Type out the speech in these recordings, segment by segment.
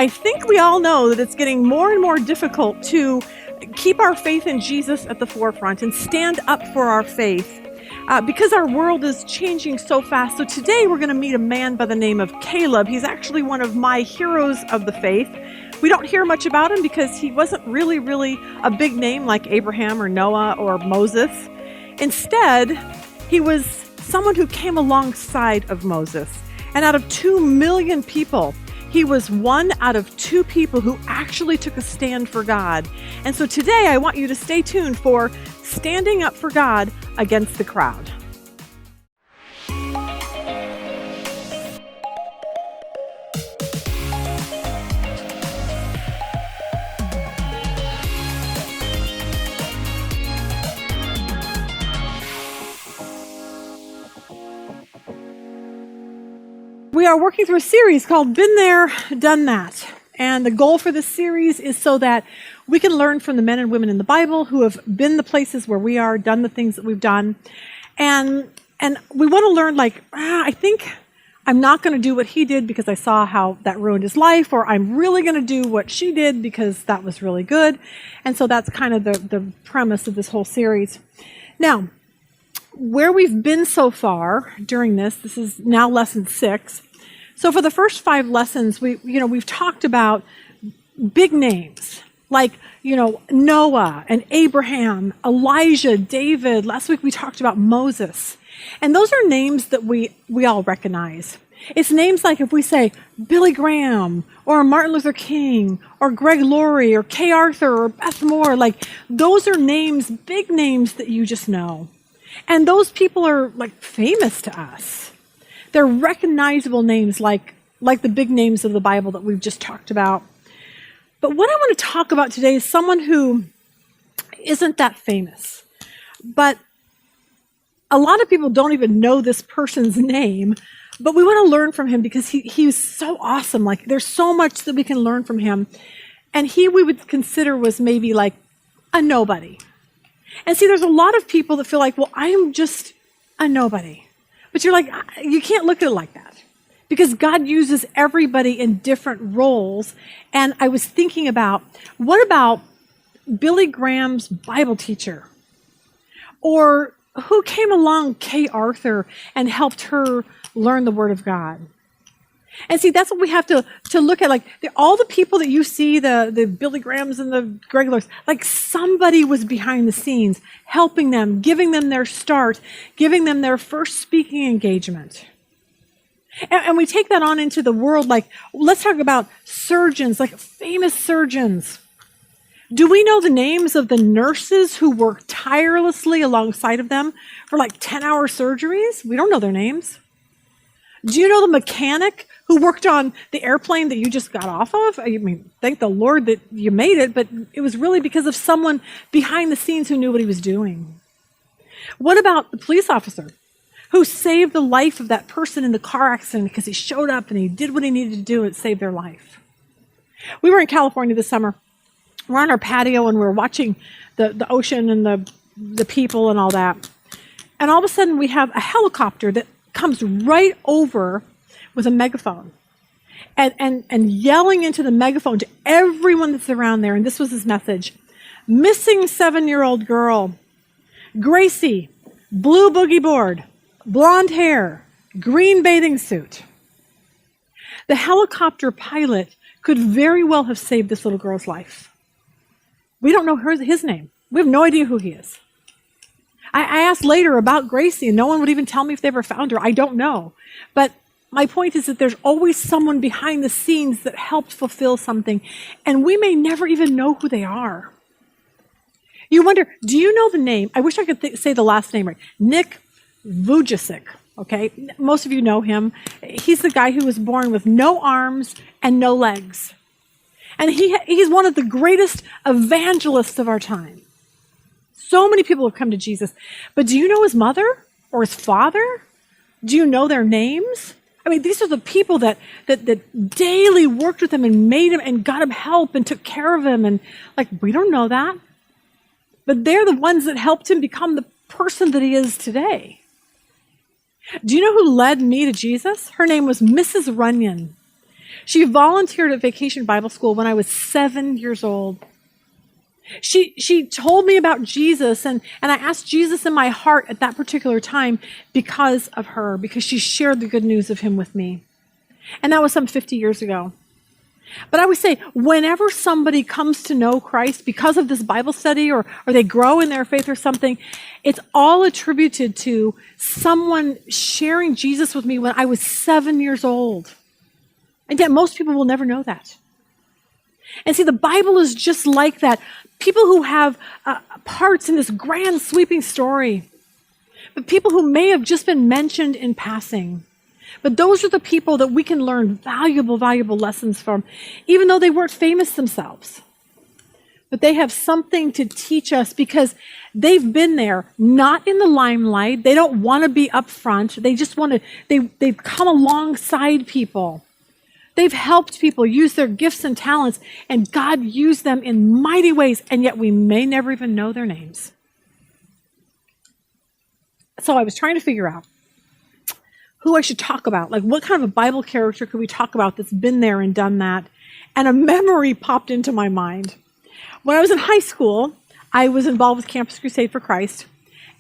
I think we all know that it's getting more and more difficult to keep our faith in Jesus at the forefront and stand up for our faith because our world is changing so fast. So today we're going to meet a man by the name of Caleb. He's actually one of my heroes of the faith. We don't hear much about him because he wasn't really a big name like Abraham or Noah or Moses. Instead, he was someone who came alongside of Moses. And out of 2 million people, he was one out of 2 people who actually took a stand for God. And so today I want you to stay tuned for Standing Up for God Against the Crowd. We are working through a series called Been There, Done That. And the goal for this series is so that we can learn from the men and women in the Bible who have been the places where we are, done the things that we've done. And we want to learn I think I'm not going to do what he did because I saw how that ruined his life, or I'm really going to do what she did because that was really good. And so that's kind of the premise of this whole series. Now, where we've been so far during this is now lesson 6. So for the first 5 lessons, we've talked about big names like, Noah and Abraham, Elijah, David. Last week we talked about Moses. And those are names that we all recognize. It's names like if we say Billy Graham or Martin Luther King or Greg Laurie or Kay Arthur or Beth Moore, those are names, big names that you just know. And those people are famous to us. They're recognizable names like the big names of the Bible that we've just talked about. But what I want to talk about today is someone who isn't that famous. But a lot of people don't even know this person's name, but we want to learn from him because he's so awesome. There's so much that we can learn from him. And we would consider was maybe a nobody. And see, there's a lot of people that feel well, I'm just a nobody. But you're you can't look at it like that. Because God uses everybody in different roles. And I was thinking about, what about Billy Graham's Bible teacher? Or who came along, Kay Arthur, and helped her learn the Word of God? And see, that's what we have to look at. All the people that you see, the Billy Grahams and the Greg Lauries, somebody was behind the scenes, helping them, giving them their start, giving them their first speaking engagement. And we take that on into the world. Let's talk about surgeons, famous surgeons. Do we know the names of the nurses who work tirelessly alongside of them for 10-hour surgeries? We don't know their names. Do you know the mechanic who worked on the airplane that you just got off of? I mean, thank the Lord that you made it, but it was really because of someone behind the scenes who knew what he was doing. What about the police officer who saved the life of that person in the car accident because he showed up and he did what he needed to do and saved their life? We were in California this summer. We're on our patio and we're watching the ocean and the people and all that. And all of a sudden we have a helicopter that comes right over with a megaphone and yelling into the megaphone to everyone that's around there. And this was his message: missing 7-year-old girl, Gracie, blue boogie board, blonde hair, green bathing suit. The helicopter pilot could very well have saved this little girl's life. We don't know his name. We have no idea who he is. I asked later about Gracie, and no one would even tell me if they ever found her. I don't know. But my point is that there's always someone behind the scenes that helped fulfill something, and we may never even know who they are. You wonder, do you know the name? I wish I could say the last name right. Nick Vujicic, okay? Most of you know him. He's the guy who was born with no arms and no legs. And he's one of the greatest evangelists of our time. So many people have come to Jesus. But do you know his mother or his father? Do you know their names? I mean, these are the people that daily worked with him and made him and got him help and took care of him. And we don't know that. But they're the ones that helped him become the person that he is today. Do you know who led me to Jesus? Her name was Mrs. Runyon. She volunteered at Vacation Bible School when I was 7 years old. She told me about Jesus, and I asked Jesus in my heart at that particular time because of her, because she shared the good news of him with me. And that was some 50 years ago. But I would say, whenever somebody comes to know Christ because of this Bible study, or they grow in their faith or something, it's all attributed to someone sharing Jesus with me when I was 7 years old. And yet most people will never know that. And see, the Bible is just like that. People who have parts in this grand sweeping story, but people who may have just been mentioned in passing. But those are the people that we can learn valuable, valuable lessons from, even though they weren't famous themselves. But they have something to teach us because they've been there, not in the limelight. They don't want to be up front. They just want to, they've come alongside people. They've helped people use their gifts and talents, and God used them in mighty ways, and yet we may never even know their names. So I was trying to figure out who I should talk about. Like, what kind of a Bible character could we talk about that's been there and done that? And a memory popped into my mind. When I was in high school, I was involved with Campus Crusade for Christ.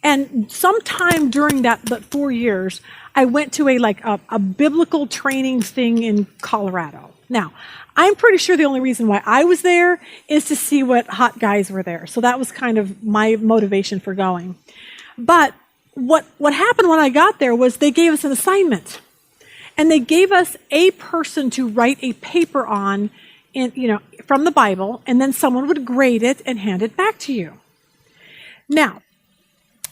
And sometime during that 4 years, I went to a biblical training thing in Colorado. Now, I'm pretty sure the only reason why I was there is to see what hot guys were there. So that was kind of my motivation for going. But what happened when I got there was they gave us an assignment. And they gave us a person to write a paper on, from the Bible, and then someone would grade it and hand it back to you. Now,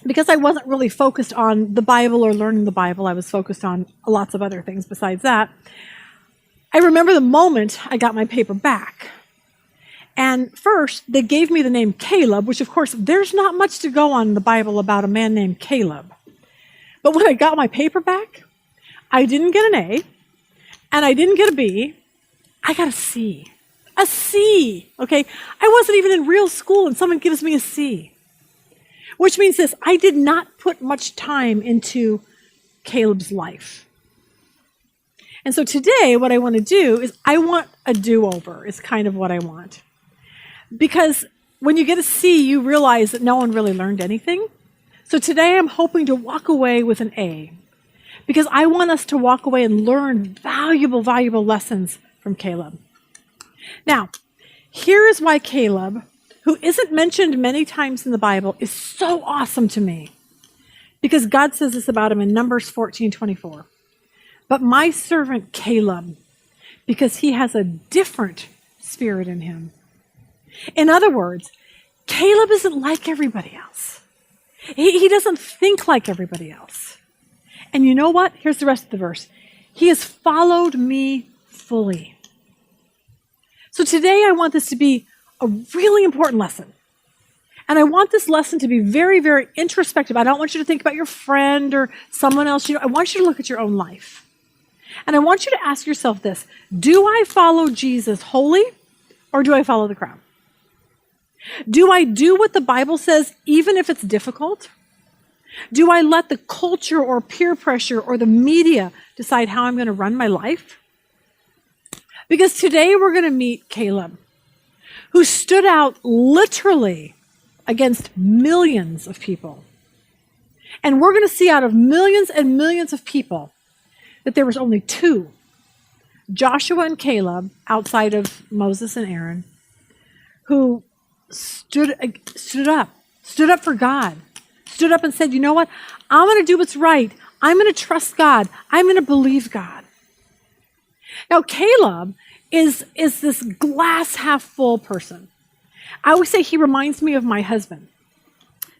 because I wasn't really focused on the Bible or learning the Bible, I was focused on lots of other things besides that. I remember the moment I got my paper back. And first, they gave me the name Caleb, which, of course, there's not much to go on in the Bible about a man named Caleb. But when I got my paper back, I didn't get an A, and I didn't get a B. I got a C. A C, okay? I wasn't even in real school, and someone gives me a C. Which means this: I did not put much time into Caleb's life. And so today, what I want to do is I want a do-over, is kind of what I want. Because when you get a C, you realize that no one really learned anything. So today I'm hoping to walk away with an A. Because I want us to walk away and learn valuable, valuable lessons from Caleb. Now, here is why Caleb, who isn't mentioned many times in the Bible, is so awesome to me. Because God says this about him in Numbers 14:24. But my servant Caleb, because he has a different spirit in him. In other words, Caleb isn't like everybody else. He doesn't think like everybody else. And you know what? Here's the rest of the verse. He has followed me fully. So today I want this to be a really important lesson. And I want this lesson to be very, very introspective. I don't want you to think about your friend or someone else. I want you to look at your own life. And I want you to ask yourself this: do I follow Jesus wholly, or do I follow the crowd? Do I do what the Bible says even if it's difficult? Do I let the culture or peer pressure or the media decide how I'm going to run my life? Because today we're going to meet Caleb, who stood out literally against millions of people. And we're going to see out of millions and millions of people that there was only two, Joshua and Caleb, outside of Moses and Aaron, who stood up for God, stood up and said, you know what? I'm going to do what's right. I'm going to trust God. I'm going to believe God. Now, Caleb is this glass half full person. I always say he reminds me of my husband.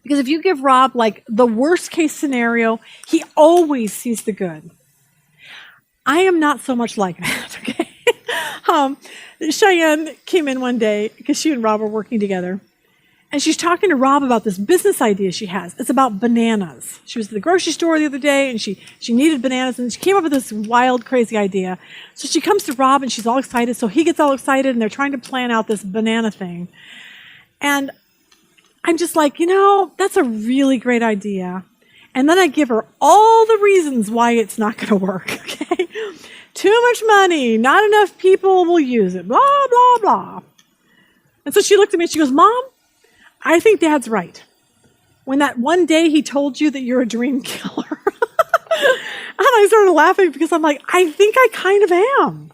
Because if you give Rob the worst case scenario, he always sees the good. I am not so much like that, okay? Cheyenne came in one day because she and Rob were working together. And she's talking to Rob about this business idea she has. It's about bananas. She was at the grocery store the other day, and she needed bananas, and she came up with this wild, crazy idea. So she comes to Rob, and she's all excited. So he gets all excited, and they're trying to plan out this banana thing. And I'm just like, that's a really great idea. And then I give her all the reasons why it's not going to work, okay? Too much money. Not enough people will use it. Blah, blah, blah. And so she looked at me and she goes, Mom, I think Dad's right. When that one day he told you that you're a dream killer. And I started laughing because I'm like, I think I kind of am.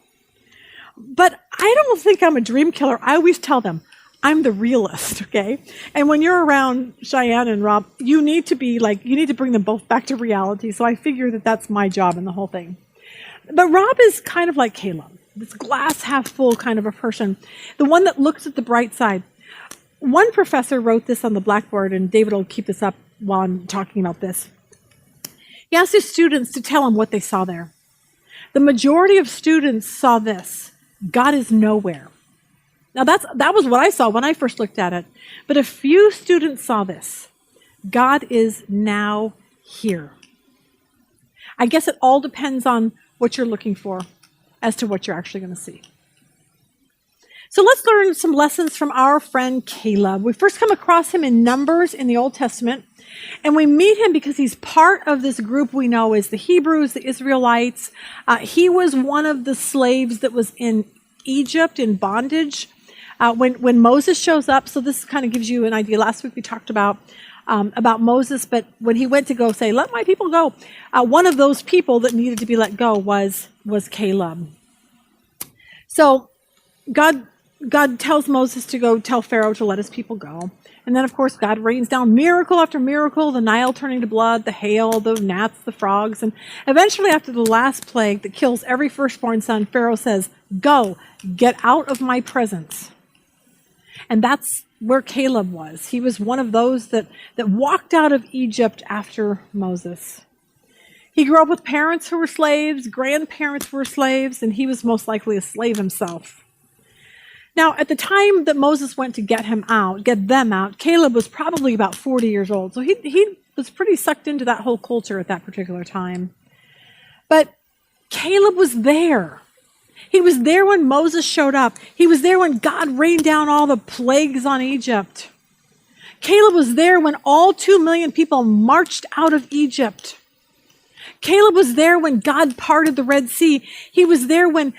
But I don't think I'm a dream killer. I always tell them, I'm the realist, okay? And when you're around Cheyenne and Rob, you need to bring them both back to reality. So I figure that that's my job in the whole thing. But Rob is kind of like Caleb, this glass half full kind of a person, the one that looks at the bright side. One professor wrote this on the blackboard, and David will keep this up while I'm talking about this. He asked his students to tell him what they saw there. The majority of students saw this: God is nowhere. Now that was what I saw when I first looked at it. But a few students saw this: God is now here. I guess it all depends on what you're looking for as to what you're actually going to see. So let's learn some lessons from our friend Caleb. We first come across him in Numbers in the Old Testament, and we meet him because he's part of this group we know as the Hebrews, the Israelites. He was one of the slaves that was in Egypt in bondage when Moses shows up. So this kind of gives you an idea. Last week we talked about Moses, but when he went to go say, let my people go, one of those people that needed to be let go was Caleb. So God tells Moses to go tell Pharaoh to let his people go. And then, of course, God rains down miracle after miracle, the Nile turning to blood, the hail, the gnats, the frogs. And eventually, after the last plague that kills every firstborn son, Pharaoh says, go, get out of my presence. And that's where Caleb was. He was one of those that walked out of Egypt after Moses. He grew up with parents who were slaves, grandparents were slaves, and he was most likely a slave himself. Now, at the time that Moses went to get them out, Caleb was probably about 40 years old. So he was pretty sucked into that whole culture at that particular time. But Caleb was there. He was there when Moses showed up. He was there when God rained down all the plagues on Egypt. Caleb was there when all 2 million people marched out of Egypt. Caleb was there when God parted the Red Sea. He was there when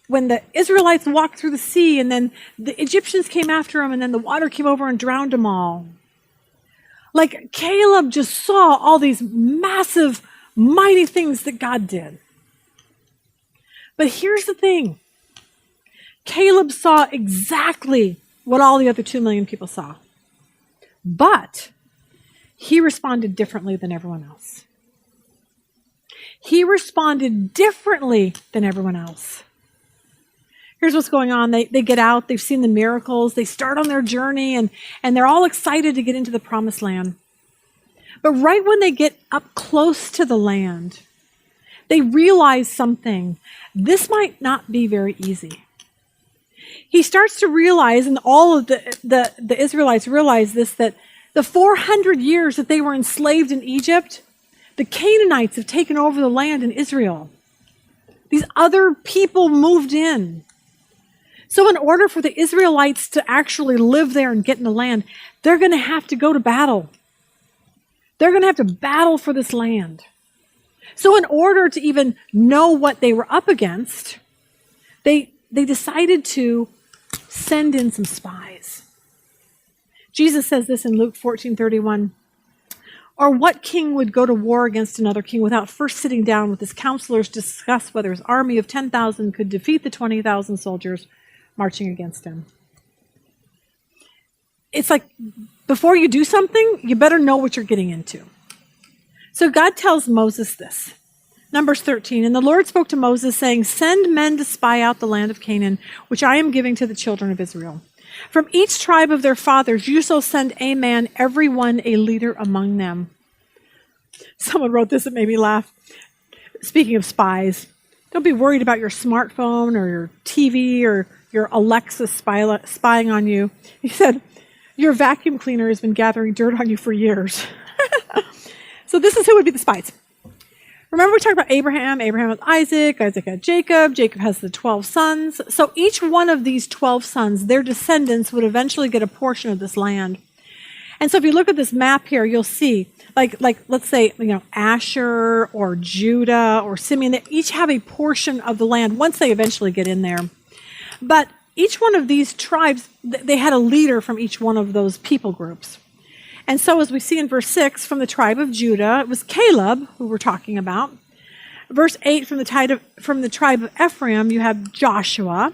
the Israelites walked through the sea, and then the Egyptians came after them, and then the water came over and drowned them all. Like, Caleb just saw all these massive, mighty things that God did. But here's the thing. Caleb saw exactly what all the other 2 million people saw. But he responded differently than everyone else. He responded differently than everyone else. Here's what's going on. They get out. They've seen the miracles. They start on their journey, and they're all excited to get into the promised land. But right when they get up close to the land, they realize something. This might not be very easy. He starts to realize, and all of the Israelites realize this, that the 400 years that they were enslaved in Egypt, the Canaanites have taken over the land in Israel. These other people moved in. So in order for the Israelites to actually live there and get in the land, they're going to have to go to battle. They're going to have to battle for this land. So in order to even know what they were up against, they decided to send in some spies. Jesus says this in Luke 14:31. Or what king would go to war against another king without first sitting down with his counselors to discuss whether his army of 10,000 could defeat the 20,000 soldiers marching against him? It's like, before you do something, you better know what you're getting into. So God tells Moses this. Numbers 13, and the Lord spoke to Moses, saying, send men to spy out the land of Canaan, which I am giving to the children of Israel. From each tribe of their fathers, you shall send a man, every one a leader among them. Someone wrote this, it made me laugh. Speaking of spies, don't be worried about your smartphone or your TV or your Alexa spying on you. He said, your vacuum cleaner has been gathering dirt on you for years. So this is who would be the spies. Remember we talked about Abraham. Abraham has Isaac. Isaac had Jacob. Jacob has the 12 sons. So each one of these 12 sons, their descendants would eventually get a portion of this land. And so if you look at this map here, you'll see, like let's say, Asher or Judah or Simeon, they each have a portion of the land once they eventually get in there. But each one of these tribes, they had a leader from each one of those people groups. And so as we see in verse 6, from the tribe of Judah, it was Caleb, who we're talking about. Verse 8, from the tribe of Ephraim, you have Joshua.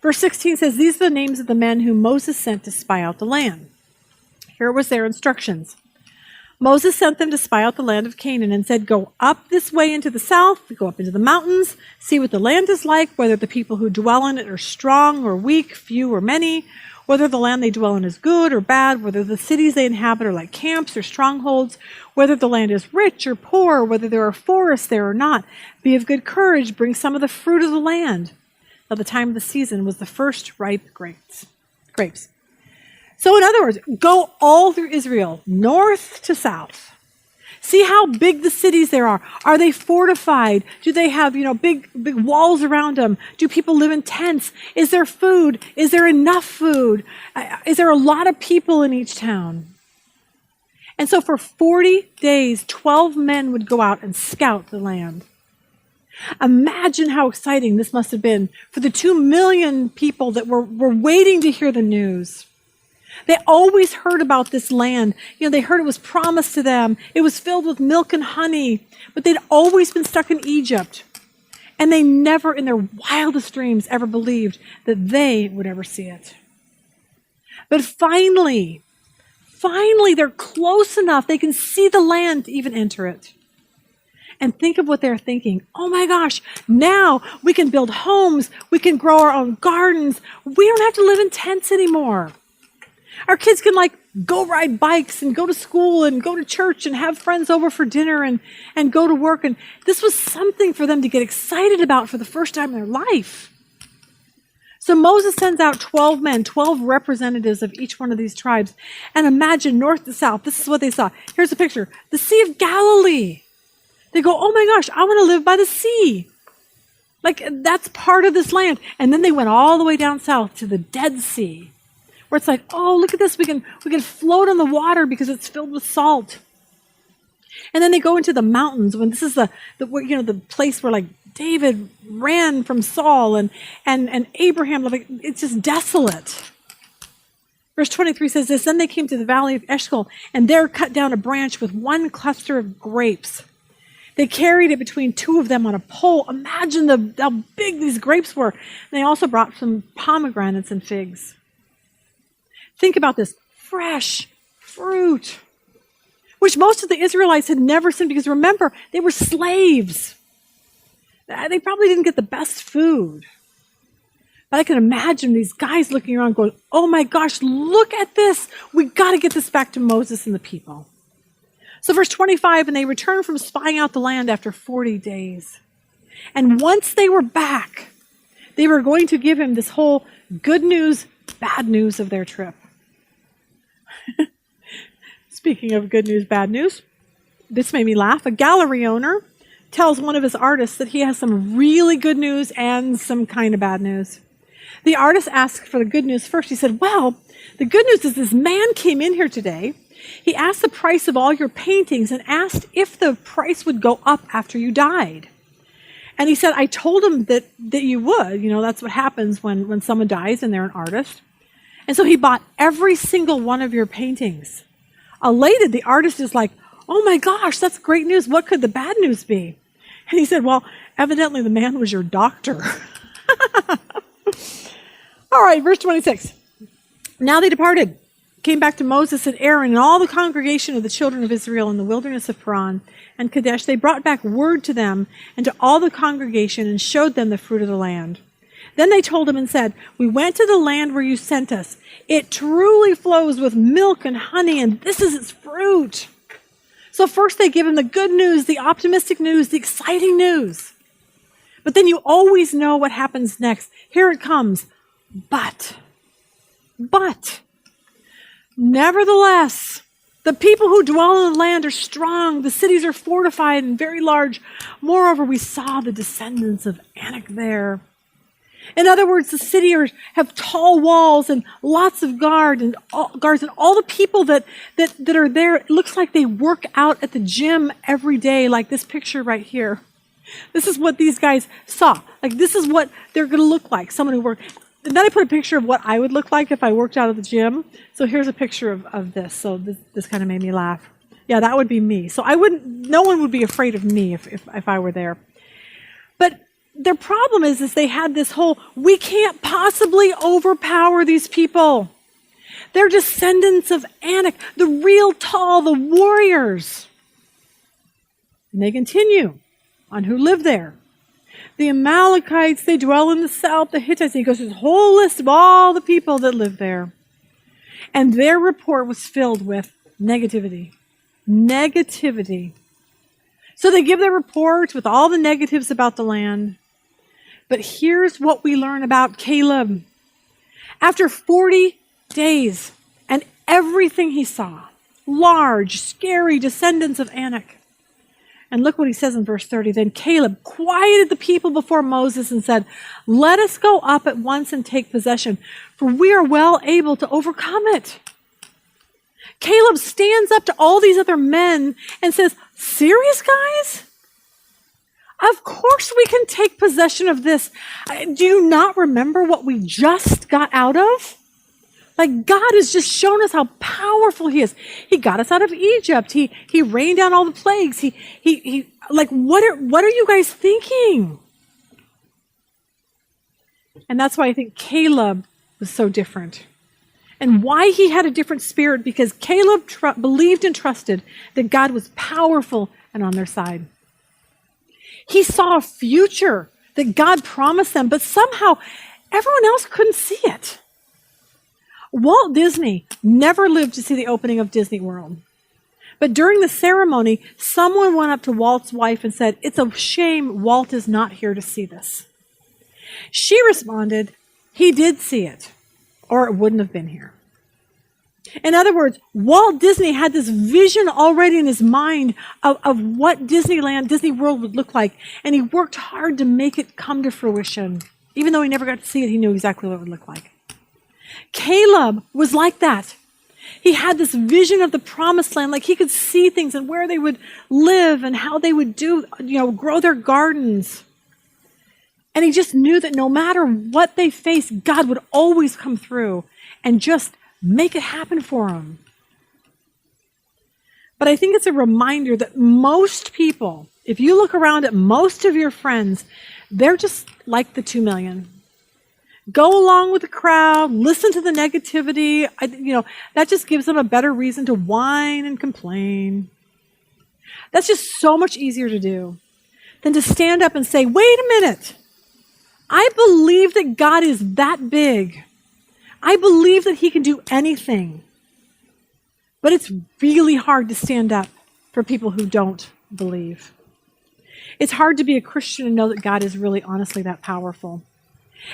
Verse 16 says, these are the names of the men whom Moses sent to spy out the land. Here was their instructions. Moses sent them to spy out the land of Canaan and said, go up this way into the south, go up into the mountains, see what the land is like, whether the people who dwell in it are strong or weak, few or many, whether the land they dwell in is good or bad, whether the cities they inhabit are like camps or strongholds, whether the land is rich or poor, whether there are forests there or not. Be of good courage, bring some of the fruit of the land. Now the time of the season was the first ripe grapes. So in other words, go all through Israel, north to south. See how big the cities there are. Are they fortified? Do they have, big walls around them? Do people live in tents? Is there food? Is there enough food? Is there a lot of people in each town? And so for 40 days, 12 men would go out and scout the land. Imagine how exciting this must have been for the 2 million people that were waiting to hear the news. They always heard about this land. They heard it was promised to them. It was filled with milk and honey, but they'd always been stuck in Egypt. And they never in their wildest dreams ever believed that they would ever see it. But finally, they're close enough. They can see the land to even enter it. And think of what they're thinking. Oh my gosh, now we can build homes. We can grow our own gardens. We don't have to live in tents anymore. Our kids can go ride bikes and go to school and go to church and have friends over for dinner and go to work. And this was something for them to get excited about for the first time in their life. So Moses sends out 12 men, 12 representatives of each one of these tribes. And imagine north to south. This is what they saw. Here's a picture. The Sea of Galilee. They go, oh my gosh, I want to live by the sea. That's part of this land. And then they went all the way down south to the Dead Sea, where it's like, oh, look at this. We can float on the water because it's filled with salt. And then they go into the mountains when this is the place where David ran from Saul and Abraham. It's just desolate. Verse 23 says this, then they came to the valley of Eshcol and there cut down a branch with one cluster of grapes. They carried it between two of them on a pole. Imagine how big these grapes were. And they also brought some pomegranates and figs. Think about this, fresh fruit, which most of the Israelites had never seen because remember, they were slaves. They probably didn't get the best food. But I can imagine these guys looking around going, oh my gosh, look at this. We got to get this back to Moses and the people. So verse 25, and they returned from spying out the land after 40 days. And once they were back, they were going to give him this whole good news, bad news of their trip. Speaking of good news, bad news, this made me laugh. A gallery owner tells one of his artists that he has some really good news and some kind of bad news. The artist asked for the good news first. He said, well, the good news is this man came in here today. He asked the price of all your paintings and asked if the price would go up after you died. And he said, I told him that you would. That's what happens when someone dies and they're an artist. And so he bought every single one of your paintings. Elated, the artist is like, oh my gosh, that's great news. What could the bad news be? And he said, well, evidently the man was your doctor. All right, verse 26. Now they departed, came back to Moses and Aaron and all the congregation of the children of Israel in the wilderness of Paran and Kadesh. They brought back word to them and to all the congregation and showed them the fruit of the land. Then they told him and said, we went to the land where you sent us. It truly flows with milk and honey, and this is its fruit. So first they give him the good news, the optimistic news, the exciting news. But then you always know what happens next. Here it comes. But, nevertheless, the people who dwell in the land are strong. The cities are fortified and very large. Moreover, we saw the descendants of Anak there. In other words, the city have tall walls and lots of guards and all the people that are there. It looks like they work out at the gym every day, like this picture right here. This is what these guys saw. Like, this is what they're going to look like, someone who worked. And then I put a picture of what I would look like if I worked out at the gym. So here's a picture of this. So this kind of made me laugh. Yeah, that would be me. So no one would be afraid of me if I were there. But their problem is they had this whole, we can't possibly overpower these people. They're descendants of Anak, the real tall, the warriors. And they continue on who live there. The Amalekites, they dwell in the south, the Hittites. He goes through this whole list of all the people that live there. And their report was filled with negativity. Negativity. So they give their report with all the negatives about the land. But here's what we learn about Caleb. After 40 days and everything he saw, large, scary descendants of Anak. And look what he says in verse 30. Then Caleb quieted the people before Moses and said, let us go up at once and take possession, for we are well able to overcome it. Caleb stands up to all these other men and says, serious, guys? Of course we can take possession of this. Do you not remember what we just got out of? Like, God has just shown us how powerful he is. He got us out of Egypt. He rained down all the plagues. He like, what are you guys thinking? And that's why I think Caleb was so different. And why he had a different spirit, because Caleb believed and trusted that God was powerful and on their side. He saw a future that God promised them, but somehow everyone else couldn't see it. Walt Disney never lived to see the opening of Disney World. But during the ceremony, someone went up to Walt's wife and said, it's a shame Walt is not here to see this. She responded, he did see it, or it wouldn't have been here. In other words, Walt Disney had this vision already in his mind of what Disneyland, Disney World would look like, and he worked hard to make it come to fruition. Even though he never got to see it, he knew exactly what it would look like. Caleb was like that. He had this vision of the promised land, like he could see things and where they would live and how they would grow their gardens. And he just knew that no matter what they faced, God would always come through and just make it happen for them. But I think it's a reminder that most people, if you look around at most of your friends, they're just like the 2 million. Go along with the crowd, listen to the negativity. That just gives them a better reason to whine and complain. That's just so much easier to do than to stand up and say, wait a minute. I believe that God is that big. I believe that he can do anything. But it's really hard to stand up for people who don't believe. It's hard to be a Christian and know that God is really honestly that powerful.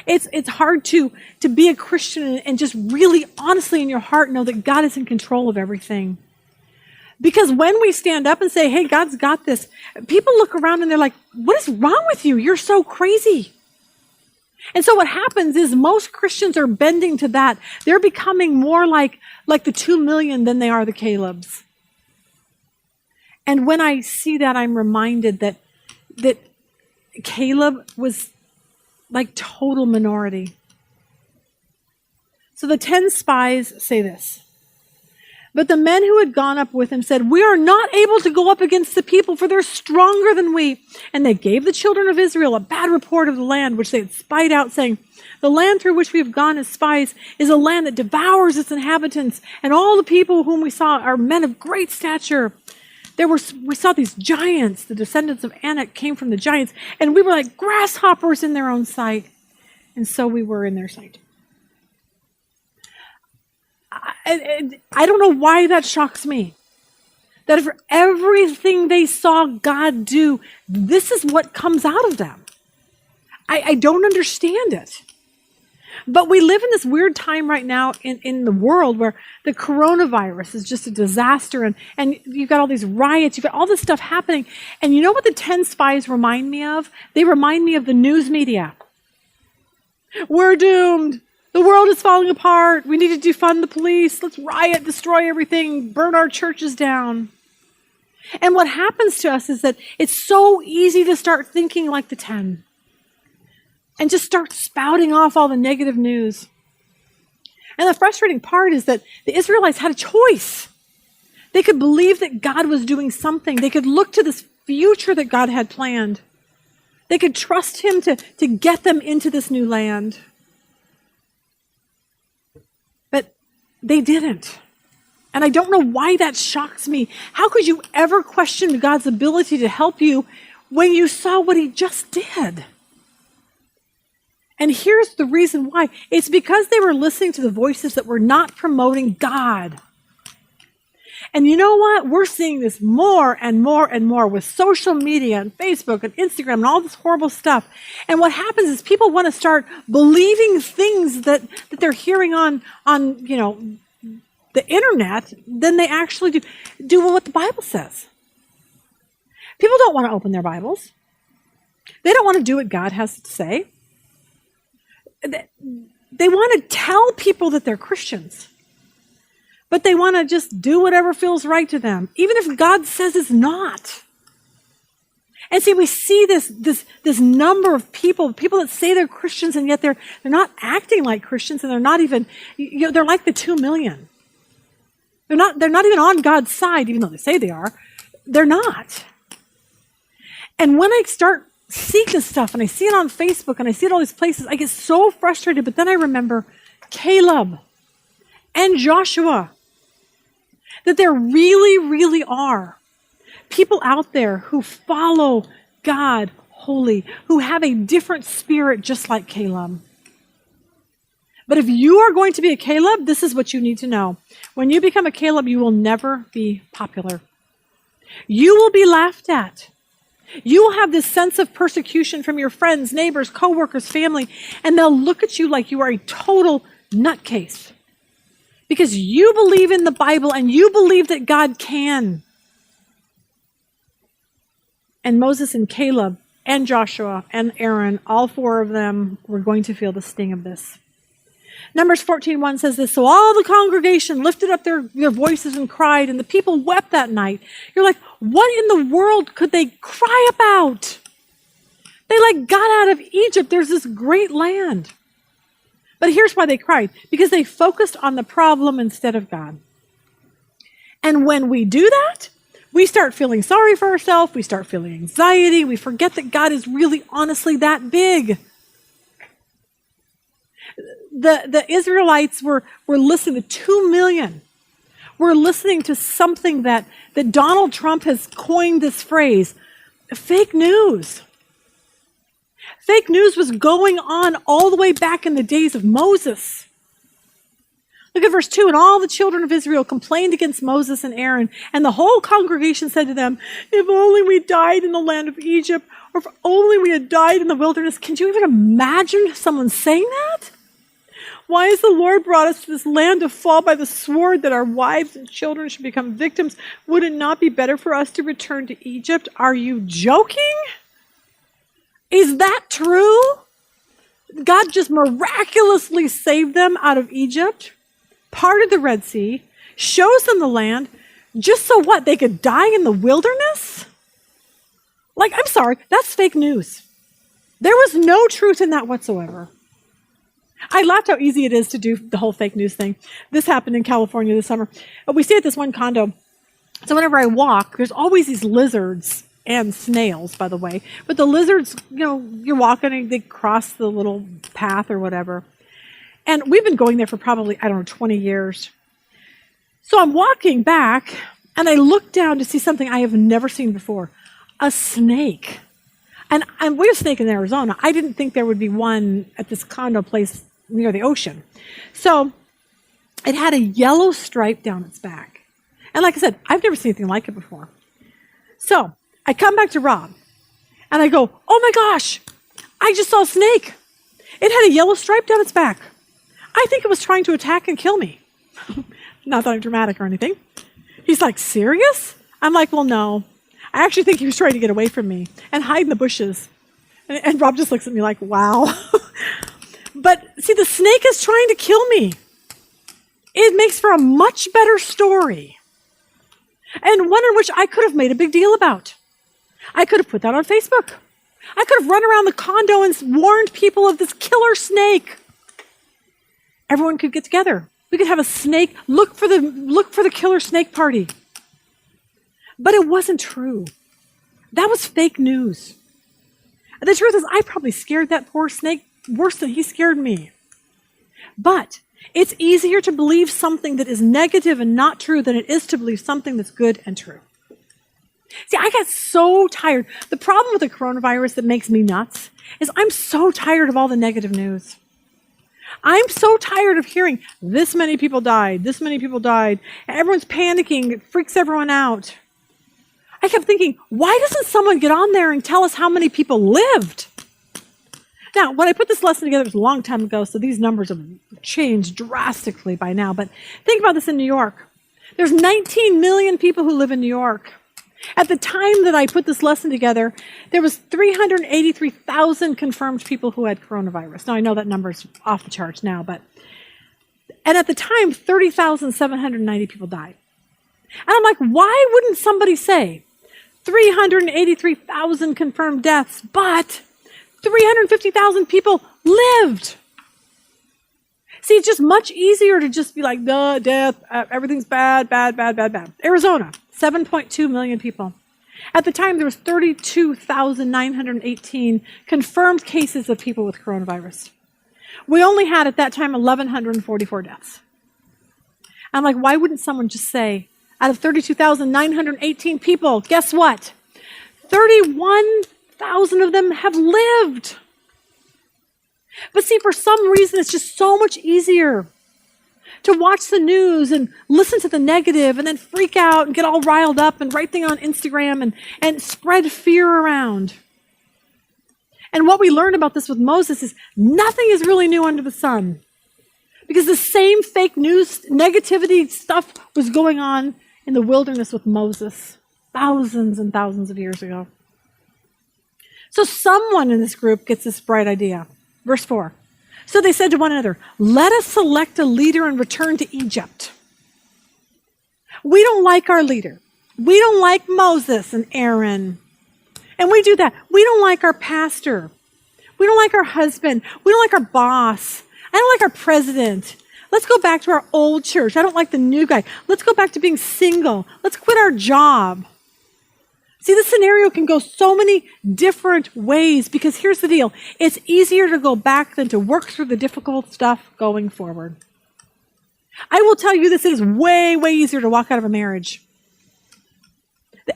It's hard to be a Christian and just really honestly in your heart know that God is in control of everything. Because when we stand up and say, hey, God's got this, people look around and they're like, what is wrong with you? You're so crazy. And so what happens is most Christians are bending to that. They're becoming more like the 2 million than they are the Calebs. And when I see that, I'm reminded that Caleb was like total minority. So the 10 spies say this. But the men who had gone up with him said, we are not able to go up against the people, for they're stronger than we. And they gave the children of Israel a bad report of the land, which they had spied out, saying, the land through which we have gone as spies is a land that devours its inhabitants, and all the people whom we saw are men of great stature. We saw these giants, the descendants of Anak came from the giants, and we were like grasshoppers in their own sight. And so we were in their sight. I don't know why that shocks me. That for everything they saw God do, this is what comes out of them. I don't understand it. But we live in this weird time right now in the world where the coronavirus is just a disaster, and you've got all these riots, you've got all this stuff happening. And you know what the 10 spies remind me of? They remind me of the news media. We're doomed. The world is falling apart. We need to defund the police. Let's riot, destroy everything, burn our churches down. And what happens to us is that it's so easy to start thinking like the 10 and just start spouting off all the negative news. And the frustrating part is that the Israelites had a choice. They could believe that God was doing something. They could look to this future that God had planned. They could trust him to get them into this new land. But they didn't. And I don't know why that shocks me. How could you ever question God's ability to help you when you saw what he just did? And here's the reason why. It's because they were listening to the voices that were not promoting God. And you know what? We're seeing this more and more and more with social media and Facebook and Instagram and all this horrible stuff. And what happens is people want to start believing things that they're hearing on the internet than they actually do what the Bible says. People don't want to open their Bibles. They don't want to do what God has to say. They want to tell people that they're Christians. But they want to just do whatever feels right to them, even if God says it's not. And see, we see this number of people that say they're Christians, and yet they're not acting like Christians, and they're not even, they're like the 2 million. They're not even on God's side, even though they say they are. They're not. And when I start seeing this stuff, and I see it on Facebook, and I see it all these places, I get so frustrated. But then I remember Caleb and Joshua. That there really, really are people out there who follow God wholly, who have a different spirit just like Caleb. But if you are going to be a Caleb, this is what you need to know. When you become a Caleb, you will never be popular. You will be laughed at. You will have this sense of persecution from your friends, neighbors, coworkers, family, and they'll look at you like you are a total nutcase. Because you believe in the Bible and you believe that God can. And Moses and Caleb and Joshua and Aaron, all 4 of them were going to feel the sting of this. Numbers 14:1 says this, so all the congregation lifted up their voices and cried, and the people wept that night. You're like, what in the world could they cry about? They got out of Egypt. There's this great land. But here's why they cried. Because they focused on the problem instead of God. And when we do that, we start feeling sorry for ourselves. We start feeling anxiety. We forget that God is really honestly that big. The Israelites were listening to 2 million. We're listening to something that Donald Trump has coined this phrase, fake news. Fake news was going on all the way back in the days of Moses. Look at verse 2. And all the children of Israel complained against Moses and Aaron, and the whole congregation said to them, if only we died in the land of Egypt, or if only we had died in the wilderness. Can you even imagine someone saying that? Why has the Lord brought us to this land to fall by the sword, that our wives and children should become victims? Would it not be better for us to return to Egypt? Are you joking? Is that true? God just miraculously saved them out of Egypt, parted the Red Sea, shows them the land, just so what? They could die in the wilderness? I'm sorry, that's fake news. There was no truth in that whatsoever. I laughed how easy it is to do the whole fake news thing. This happened in California this summer. We stay at this one condo. So whenever I walk, there's always these lizards and snails, by the way. But the lizards, you're walking and they cross the little path or whatever. And we've been going there for probably, 20 years. So I'm walking back and I look down to see something I have never seen before. A snake. And we have a snake in Arizona. I didn't think there would be one at this condo place near the ocean. So it had a yellow stripe down its back. And like I said, I've never seen anything like it before. So I come back to Rob and I go, oh my gosh, I just saw a snake. It had a yellow stripe down its back. I think it was trying to attack and kill me. Not that I'm dramatic or anything. He's like, serious? I'm like, well, no. I actually think he was trying to get away from me and hide in the bushes. And Rob just looks at me like, wow. But see, the snake is trying to kill me. It makes for a much better story, and one in which I could have made a big deal about. I could have put that on Facebook. I could have run around the condo and warned people of this killer snake. Everyone could get together. We could have a snake, look for the killer snake party. But it wasn't true. That was fake news. And the truth is, I probably scared that poor snake worse than he scared me. But it's easier to believe something that is negative and not true than it is to believe something that's good and true. See, I got so tired. The problem with the coronavirus that makes me nuts is I'm so tired of all the negative news. I'm so tired of hearing this many people died, this many people died, and everyone's panicking, it freaks everyone out. I kept thinking, why doesn't someone get on there and tell us how many people lived? Now, when I put this lesson together, it was a long time ago, so these numbers have changed drastically by now, but think about this in New York. There's 19 million people who live in New York. At the time that I put this lesson together, there was 383,000 confirmed people who had coronavirus. Now, I know that number's off the charts now, and at the time, 30,790 people died. And I'm like, why wouldn't somebody say 383,000 confirmed deaths, but 350,000 people lived? See, it's just much easier to just be like, duh, death, everything's bad, bad, bad, bad, bad. Arizona, 7.2 million people. At the time, there was 32,918 confirmed cases of people with coronavirus. We only had, at that time, 1,144 deaths. I'm like, why wouldn't someone just say, out of 32,918 people, guess what? 31,000 of them have lived. But see, for some reason, it's just so much easier to watch the news and listen to the negative and then freak out and get all riled up and write things on Instagram and spread fear around. And what we learned about this with Moses is nothing is really new under the sun. Because the same fake news, negativity stuff was going on in the wilderness with Moses thousands and thousands of years ago. So someone in this group gets this bright idea. Verse 4. So they said to one another, let us select a leader and return to Egypt. We don't like our leader. We don't like Moses and Aaron. And we do that. We don't like our pastor. We don't like our husband. We don't like our boss. I don't like our president. Let's go back to our old church. I don't like the new guy. Let's go back to being single. Let's quit our job. See, this scenario can go so many different ways because here's the deal. It's easier to go back than to work through the difficult stuff going forward. I will tell you this, it is way, way easier to walk out of a marriage.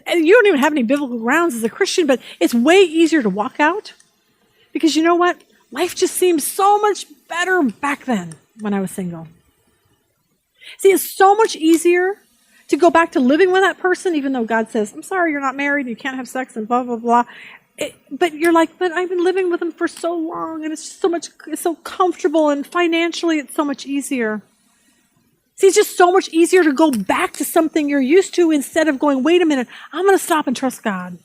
You don't even have any biblical grounds as a Christian, but it's way easier to walk out because you know what? Life just seemed so much better back then when I was single. See, it's so much easier to go back to living with that person, even though God says, I'm sorry, you're not married, and you can't have sex, and blah, blah, blah. But you're like, but I've been living with him for so long, and it's so comfortable, and financially it's so much easier. See, it's just so much easier to go back to something you're used to instead of going, wait a minute, I'm going to stop and trust God.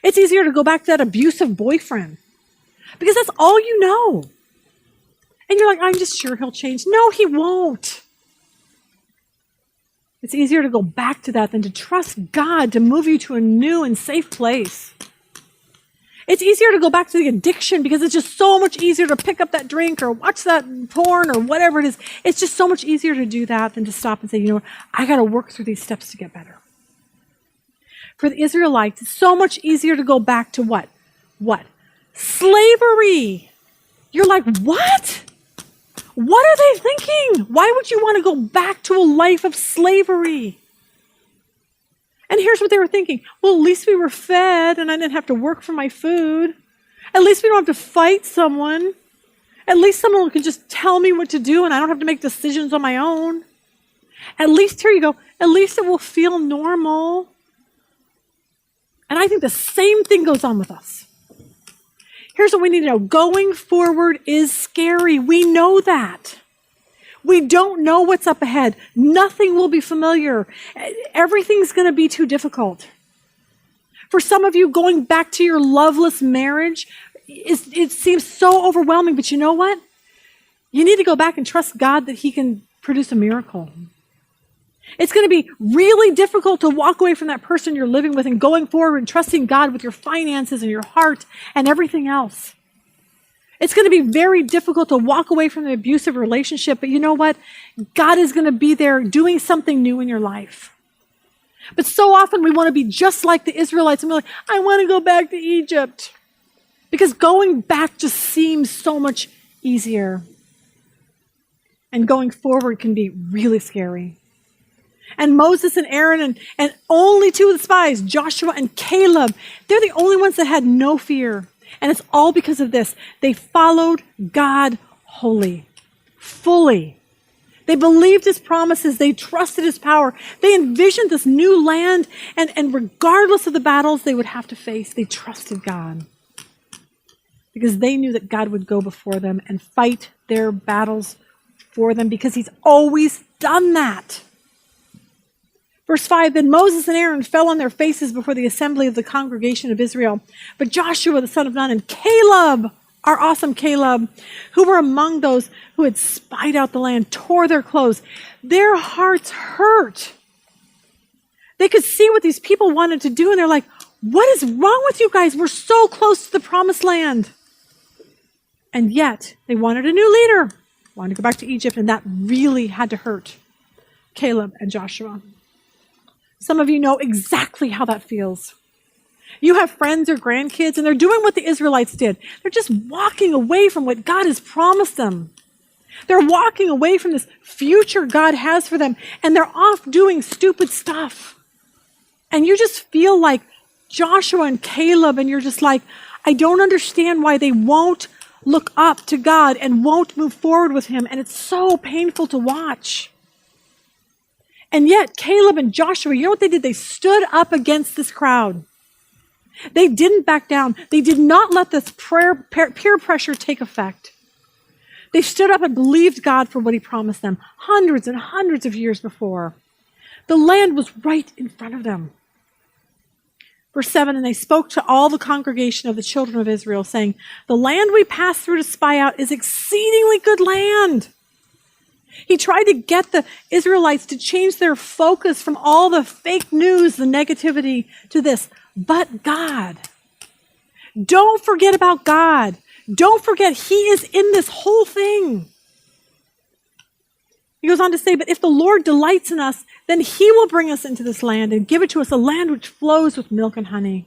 It's easier to go back to that abusive boyfriend because that's all you know. And you're like, I'm just sure he'll change. No, he won't. It's easier to go back to that than to trust God to move you to a new and safe place. It's easier to go back to the addiction because it's just so much easier to pick up that drink or watch that porn or whatever it is. It's just so much easier to do that than to stop and say, you know what, I got to work through these steps to get better. For the Israelites, it's so much easier to go back to what? What? Slavery. You're like, what? What are they thinking? Why would you want to go back to a life of slavery? And here's what they were thinking. Well, at least we were fed and I didn't have to work for my food. At least we don't have to fight someone. At least someone can just tell me what to do and I don't have to make decisions on my own. At least, here you go, at least it will feel normal. And I think the same thing goes on with us. Here's what we need to know. Going forward is scary. We know that. We don't know what's up ahead. Nothing will be familiar. Everything's going to be too difficult. For some of you, going back to your loveless marriage, it seems so overwhelming, but you know what? You need to go back and trust God that he can produce a miracle. It's going to be really difficult to walk away from that person you're living with and going forward and trusting God with your finances and your heart and everything else. It's going to be very difficult to walk away from the abusive relationship, but you know what? God is going to be there doing something new in your life. But so often we want to be just like the Israelites and we're like, I want to go back to Egypt. Because going back just seems so much easier. And going forward can be really scary. And Moses and Aaron and only two of the spies, Joshua and Caleb, they're the only ones that had no fear. And it's all because of this. They followed God wholly, fully. They believed his promises. They trusted his power. They envisioned this new land. And regardless of the battles they would have to face, they trusted God. Because they knew that God would go before them and fight their battles for them because he's always done that. Verse 5, then Moses and Aaron fell on their faces before the assembly of the congregation of Israel. But Joshua, the son of Nun, and Caleb, our awesome Caleb, who were among those who had spied out the land, tore their clothes. Their hearts hurt. They could see what these people wanted to do, and they're like, what is wrong with you guys? We're so close to the promised land. And yet, they wanted a new leader, wanted to go back to Egypt, and that really had to hurt Caleb and Joshua. Some of you know exactly how that feels. You have friends or grandkids, and they're doing what the Israelites did. They're just walking away from what God has promised them. They're walking away from this future God has for them, and they're off doing stupid stuff. And you just feel like Joshua and Caleb, and you're just like, I don't understand why they won't look up to God and won't move forward with him, and it's so painful to watch. And yet, Caleb and Joshua, you know what they did? They stood up against this crowd. They didn't back down. They did not let this peer pressure take effect. They stood up and believed God for what he promised them hundreds and hundreds of years before. The land was right in front of them. Verse 7, and they spoke to all the congregation of the children of Israel, saying, the land we passed through to spy out is exceedingly good land. He tried to get the Israelites to change their focus from all the fake news, the negativity, to this. But God. Don't forget about God. Don't forget he is in this whole thing. He goes on to say, but if the Lord delights in us, then he will bring us into this land and give it to us, a land which flows with milk and honey.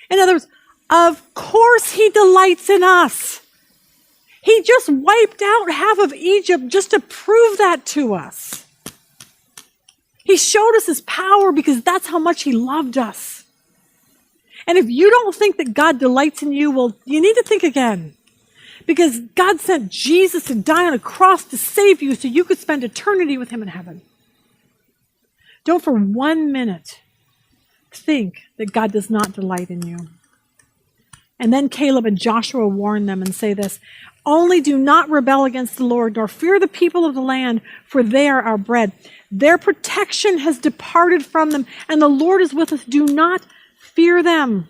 In other words, of course he delights in us. He just wiped out half of Egypt just to prove that to us. He showed us his power because that's how much he loved us. And if you don't think that God delights in you, well, you need to think again. Because God sent Jesus to die on a cross to save you so you could spend eternity with him in heaven. Don't for 1 minute think that God does not delight in you. And then Caleb and Joshua warn them and say this, only do not rebel against the Lord, nor fear the people of the land, for they are our bread. Their protection has departed from them, and the Lord is with us. Do not fear them.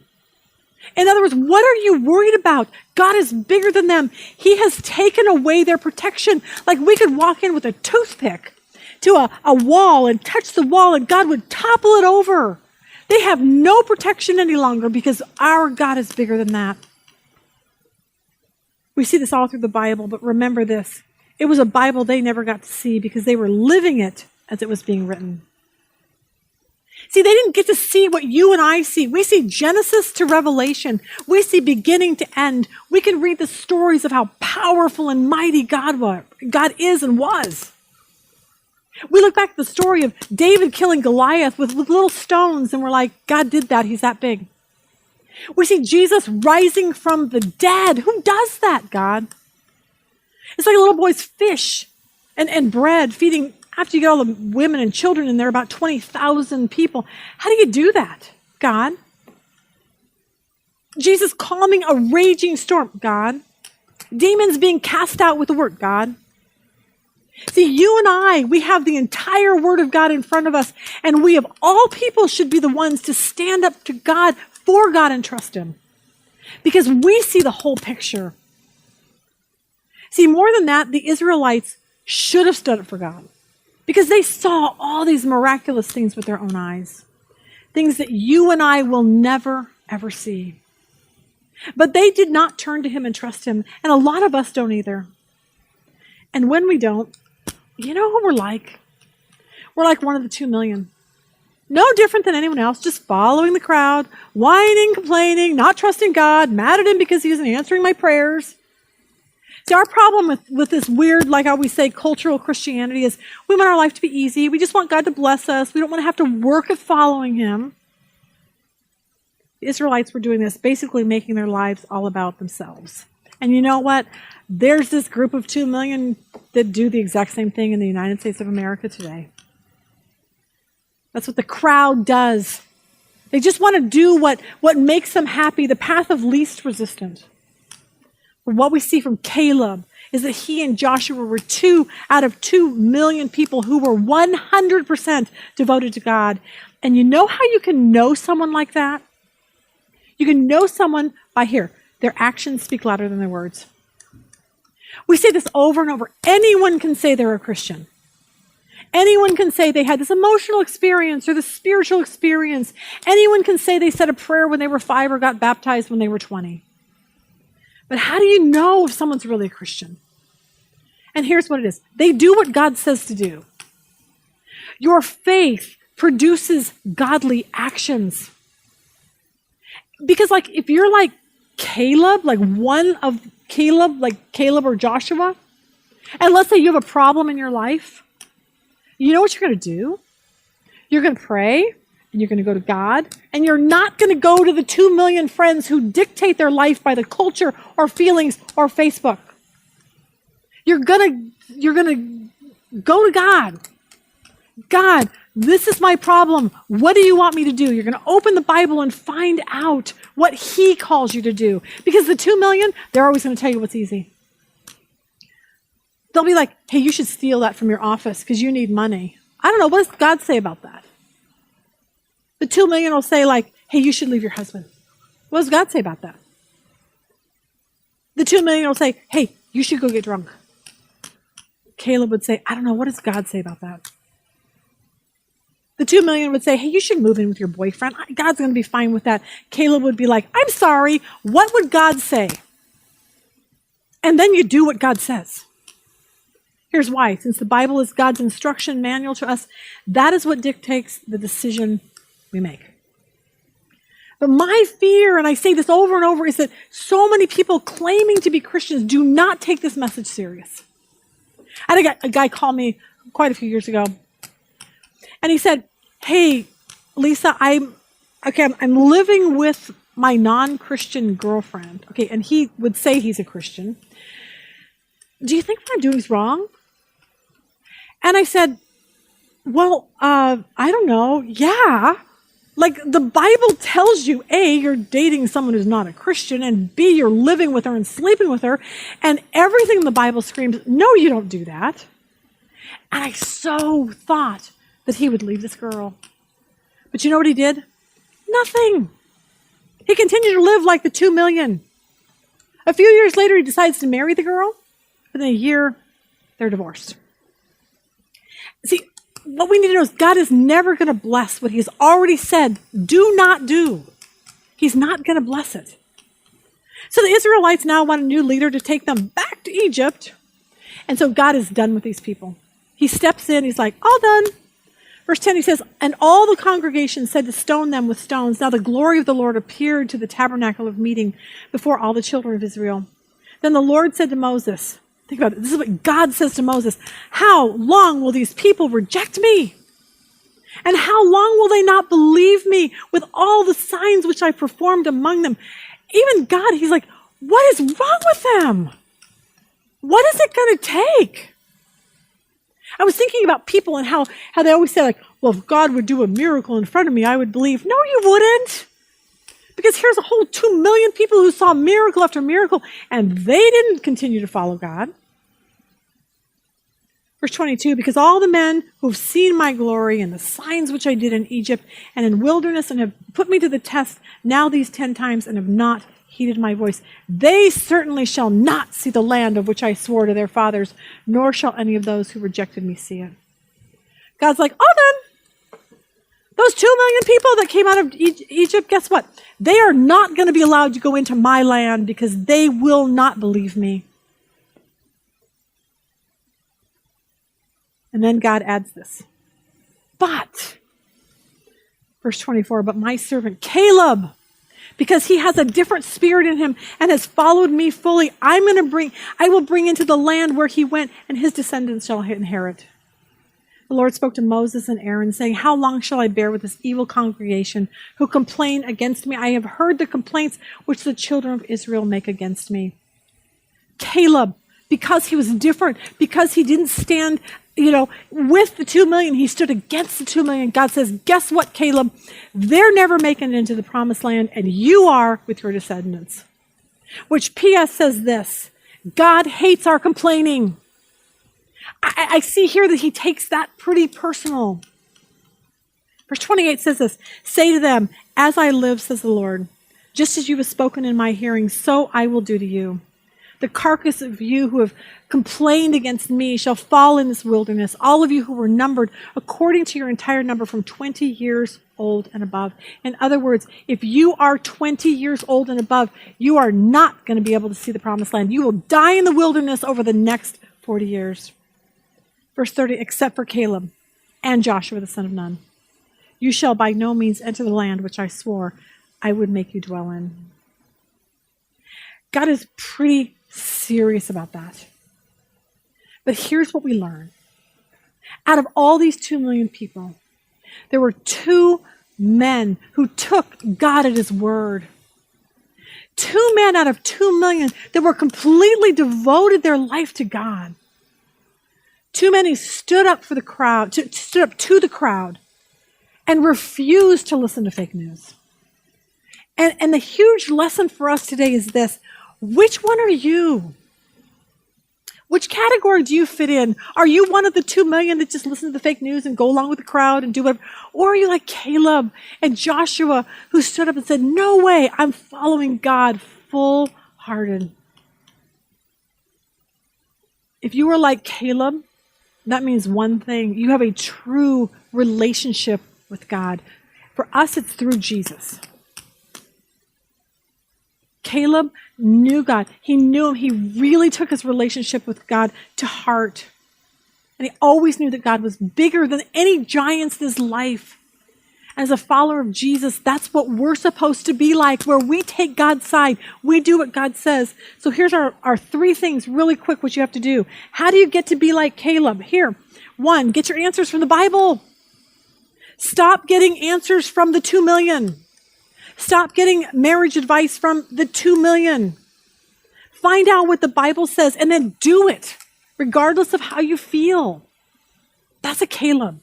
In other words, what are you worried about? God is bigger than them. He has taken away their protection. Like we could walk in with a toothpick to a wall and touch the wall, and God would topple it over. They have no protection any longer because our God is bigger than that. We see this all through the Bible, but remember this. It was a Bible they never got to see because they were living it as it was being written. See, they didn't get to see what you and I see. We see Genesis to Revelation. We see beginning to end. We can read the stories of how powerful and mighty God is and was. We look back at the story of David killing Goliath with little stones, and we're like, God did that. He's that big. We see Jesus rising from the dead. Who does that, God? It's like a little boy's fish and bread feeding, after you get all the women and children in there, about 20,000 people. How do you do that, God? Jesus calming a raging storm, God. Demons being cast out with the word, God. See, you and I, we have the entire word of God in front of us, and we of all people should be the ones to stand up to God, for God, and trust him. Because we see the whole picture. See, more than that, the Israelites should have stood up for God. Because they saw all these miraculous things with their own eyes. Things that you and I will never, ever see. But they did not turn to him and trust him. And a lot of us don't either. And when we don't, you know who we're like? We're like one of the 2 million. No different than anyone else, just following the crowd, whining, complaining, not trusting God, mad at him because he isn't answering my prayers. See, our problem with this weird, like I always say, cultural Christianity is we want our life to be easy. We just want God to bless us. We don't want to have to work at following him. The Israelites were doing this, basically making their lives all about themselves. And you know what? There's this group of 2 million that do the exact same thing in the United States of America today. That's what the crowd does. They just want to do what makes them happy, the path of least resistance. But what we see from Caleb is that he and Joshua were 2 out of 2 million people who were 100% devoted to God. And you know how you can know someone like that? You can know someone by their actions speak louder than their words. We say this over and over. Anyone can say they're a Christian. Anyone can say they had this emotional experience or this spiritual experience. Anyone can say they said a prayer when they were 5 or got baptized when they were 20. But how do you know if someone's really a Christian? And here's what it is. They do what God says to do. Your faith produces godly actions. Because if you're like Caleb, like one of Caleb, like Caleb or Joshua, and let's say you have a problem in your life, you know what you're going to do? You're going to pray, and you're going to go to God, and you're not going to go to the 2 million friends who dictate their life by the culture or feelings or Facebook. You're going to go to God. God, this is my problem. What do you want me to do? You're going to open the Bible and find out what he calls you to do. Because the 2 million, they're always going to tell you what's easy. They'll be like, hey, you should steal that from your office because you need money. I don't know. What does God say about that? The 2 million will say hey, you should leave your husband. What does God say about that? The 2 million will say, hey, you should go get drunk. Caleb would say, I don't know. What does God say about that? The 2 million would say, hey, you should move in with your boyfriend. God's going to be fine with that. Caleb would be like, I'm sorry. What would God say? And then you do what God says. Here's why. Since the Bible is God's instruction manual to us, that is what dictates the decision we make. But my fear, and I say this over and over, is that so many people claiming to be Christians do not take this message serious. I had a guy call me quite a few years ago, and he said, hey, Lisa, I'm living with my non-Christian girlfriend. Okay, and he would say he's a Christian. Do you think what I'm doing is wrong? And I said, well, I don't know. Yeah. The Bible tells you, A, you're dating someone who's not a Christian, and B, you're living with her and sleeping with her, and everything in the Bible screams, no, you don't do that. And I so thought that he would leave this girl. But you know what he did? Nothing. He continued to live like the 2 million. A few years later, he decides to marry the girl. Within a year, they're divorced. See, what we need to know is God is never going to bless what he has already said, do not do. He's not going to bless it. So the Israelites now want a new leader to take them back to Egypt. And so God is done with these people. He steps in, he's like, all done. Verse 10, he says, and all the congregation said to stone them with stones. Now the glory of the Lord appeared to the tabernacle of meeting before all the children of Israel. Then the Lord said to Moses, think about it, this is what God says to Moses, how long will these people reject me? And how long will they not believe me with all the signs which I performed among them? Even God, he's like, what is wrong with them? What is it going to take? I was thinking about people and how they always say well, if God would do a miracle in front of me, I would believe. No, you wouldn't. Because here's a whole 2 million people who saw miracle after miracle, and they didn't continue to follow God. Verse 22, because all the men who have seen my glory and the signs which I did in Egypt and in wilderness and have put me to the test now these 10 times and have not heeded my voice. They certainly shall not see the land of which I swore to their fathers, nor shall any of those who rejected me see it. God's like, oh, then, those 2 million people that came out of Egypt, guess what? They are not going to be allowed to go into my land because they will not believe me. And then God adds this. But, verse 24, but my servant Caleb, because he has a different spirit in him and has followed me fully, I will bring into the land where he went, and his descendants shall inherit. The Lord spoke to Moses and Aaron, saying, how long shall I bear with this evil congregation who complain against me? I have heard the complaints which the children of Israel make against me. Caleb, because he was different, because he didn't stand, with the 2 million, he stood against the 2 million. God says, guess what, Caleb? They're never making it into the promised land, and you are with your descendants. Which P.S. says this, God hates our complaining. I see here that he takes that pretty personal. Verse 28 says this, say to them, as I live, says the Lord, just as you have spoken in my hearing, so I will do to you. The carcass of you who have complained against me shall fall in this wilderness, all of you who were numbered according to your entire number from 20 years old and above. In other words, if you are 20 years old and above, you are not going to be able to see the promised land. You will die in the wilderness over the next 40 years. Verse 30, except for Caleb and Joshua the son of Nun, you shall by no means enter the land which I swore I would make you dwell in. God is pretty serious about that. But here's what we learn. Out of all these 2 million people, there were 2 men who took God at his word. 2 men out of 2 million that were completely devoted their life to God. 2 men who stood up for the crowd, stood up to the crowd and refused to listen to fake news. And the huge lesson for us today is this. Which one are you? Which category do you fit in? Are you one of the 2 million that just listen to the fake news and go along with the crowd and do whatever? Or are you like Caleb and Joshua who stood up and said, no way, I'm following God full-hearted. If you are like Caleb, that means one thing. You have a true relationship with God. For us, it's through Jesus. Caleb knew God. He knew him. He really took his relationship with God to heart. And he always knew that God was bigger than any giants in his life. As a follower of Jesus, that's what we're supposed to be like, where we take God's side. We do what God says. So here's our 3 things really quick what you have to do. How do you get to be like Caleb? Here, 1, get your answers from the Bible. Stop getting answers from the 2 million. Stop getting marriage advice from the 2 million. Find out what the Bible says and then do it, regardless of how you feel. That's a Caleb.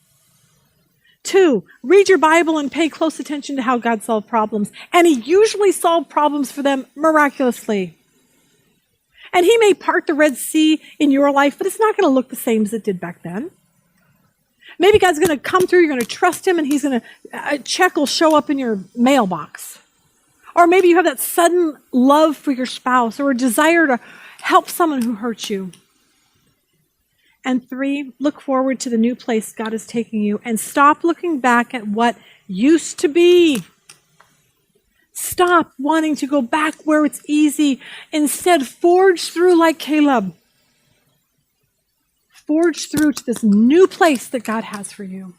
2, read your Bible and pay close attention to how God solved problems. And he usually solved problems for them miraculously. And he may part the Red Sea in your life, but it's not going to look the same as it did back then. Maybe God's going to come through, you're going to trust him, and he's going to, a check will show up in your mailbox. Or maybe you have that sudden love for your spouse or a desire to help someone who hurts you. And 3, look forward to the new place God is taking you and stop looking back at what used to be. Stop wanting to go back where it's easy. Instead, forge through like Caleb. Forge through to this new place that God has for you.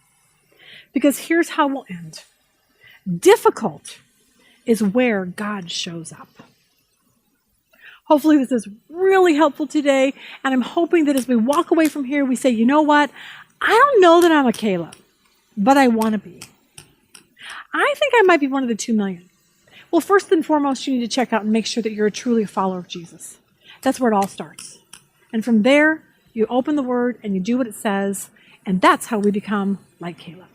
Because here's how we'll end. Difficult is where God shows up. Hopefully this is really helpful today, and I'm hoping that as we walk away from here, we say, you know what? I don't know that I'm a Caleb, but I want to be. I think I might be one of the 2 million. Well, first and foremost, you need to check out and make sure that you're truly a follower of Jesus. That's where it all starts. And from there, you open the Word and you do what it says, and that's how we become like Caleb.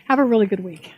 Have a really good week.